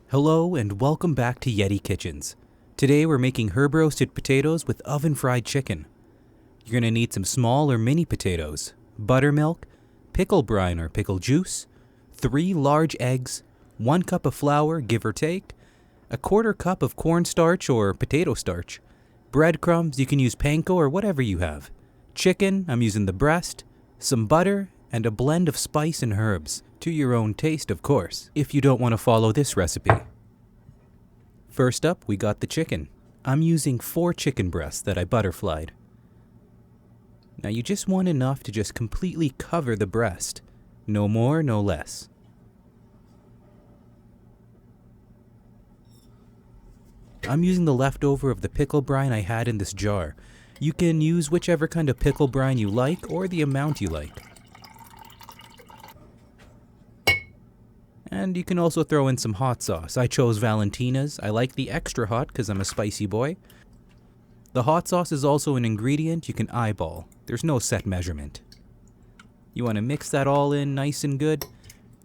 Hello and welcome back to Yeti Kitchens. Today we're making herb roasted potatoes with oven fried chicken. You're going to need some small or mini potatoes, buttermilk, pickle brine or pickle juice, 3 large eggs, 1 cup of flour give or take, a 1/4 cup of cornstarch or potato starch, breadcrumbs, you can use panko or whatever you have, chicken, I'm using the breast, some butter, and a blend of spice and herbs, to your own taste of course, if you don't want to follow this recipe. First up, we got the chicken. I'm using 4 chicken breasts that I butterflied. Now you just want enough to just completely cover the breast. No more, no less. I'm using the leftover of the pickle brine I had in this jar. You can use whichever kind of pickle brine you like or the amount you like. And you can also throw in some hot sauce. I chose Valentina's. I like the extra hot because I'm a spicy boy. The hot sauce is also an ingredient you can eyeball. There's no set measurement. You want to mix that all in nice and good.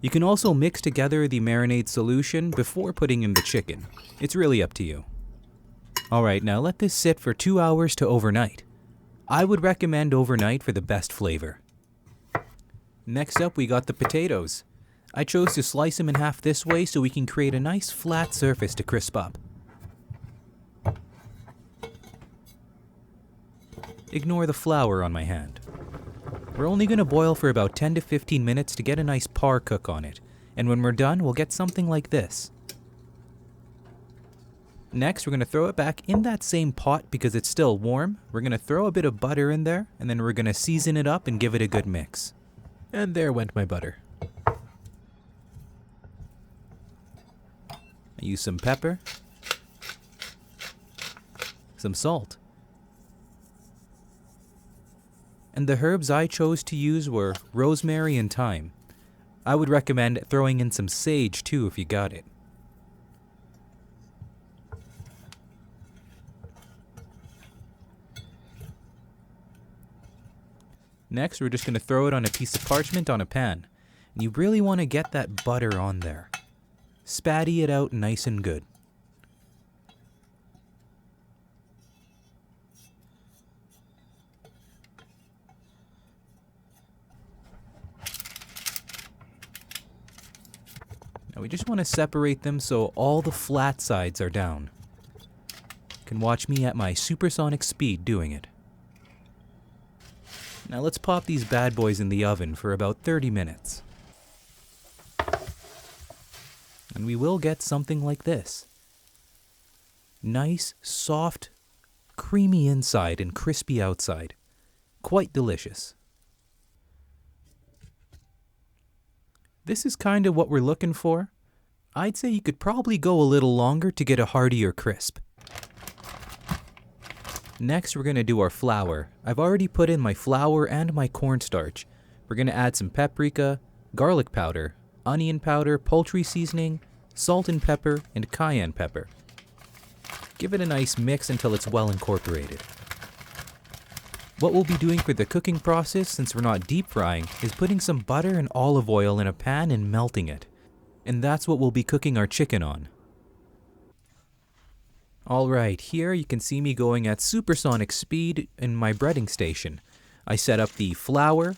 You can also mix together the marinade solution before putting in the chicken. It's really up to you. Alright, now let this sit for 2 hours to overnight. I would recommend overnight for the best flavor. Next up, we got the potatoes. I chose to slice them in half this way so we can create a nice flat surface to crisp up. Ignore the flour on my hand. We're only going to boil for about 10 to 15 minutes to get a nice par cook on it, and when we're done, we'll get something like this. Next, we're going to throw it back in that same pot because it's still warm. We're going to throw a bit of butter in there, and then we're going to season it up and give it a good mix. And there went my butter. I use some pepper, some salt, and the herbs I chose to use were rosemary and thyme. I would recommend throwing in some sage too if you got it. Next, we're just going to throw it on a piece of parchment on a pan. And you really want to get that butter on there. Spatty it out nice and good. Now we just want to separate them so all the flat sides are down. You can watch me at my supersonic speed doing it. Now let's pop these bad boys in the oven for about 30 minutes. And we will get something like this. Nice, soft, creamy inside and crispy outside. Quite delicious. This is kind of what we're looking for. I'd say you could probably go a little longer to get a heartier crisp. Next, we're going to do our flour. I've already put in my flour and my cornstarch. We're going to add some paprika, garlic powder, onion powder, poultry seasoning, salt and pepper, and cayenne pepper. Give it a nice mix until it's well incorporated. What we'll be doing for the cooking process, since we're not deep frying, is putting some butter and olive oil in a pan and melting it. And that's what we'll be cooking our chicken on. Alright, here you can see me going at supersonic speed in my breading station. I set up the flour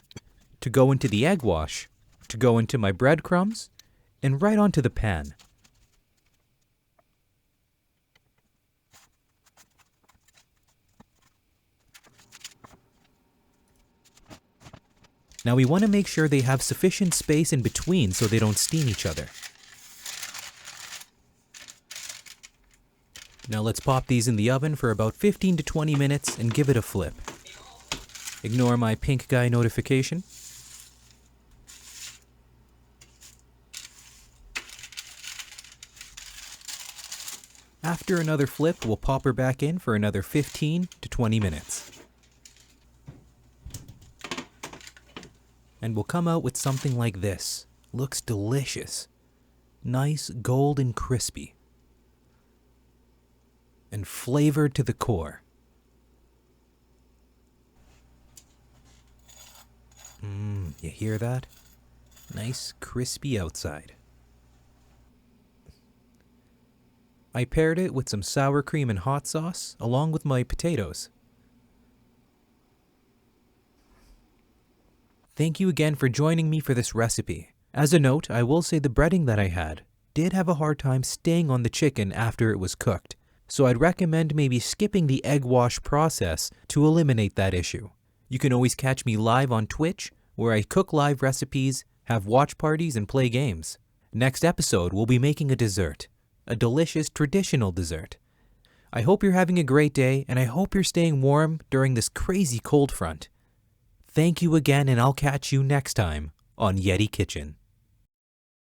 to go into the egg wash, to go into my breadcrumbs, and right onto the pan. Now we want to make sure they have sufficient space in between so they don't steam each other. Now let's pop these in the oven for about 15 to 20 minutes and give it a flip. Ignore my pink guy notification. After another flip, we'll pop her back in for another 15 to 20 minutes. And we'll come out with something like this. Looks delicious. Nice, golden crispy. And flavored to the core. You hear that? Nice crispy outside. I paired it with some sour cream and hot sauce along with my potatoes. Thank you again for joining me for this recipe. As a note, I will say the breading that I had did have a hard time staying on the chicken after it was cooked, so I'd recommend maybe skipping the egg wash process to eliminate that issue. You can always catch me live on Twitch, where I cook live recipes, have watch parties, and play games. Next episode, we'll be making a dessert, a delicious traditional dessert. I hope you're having a great day, and I hope you're staying warm during this crazy cold front. Thank you again, and I'll catch you next time on Yeti Kitchen.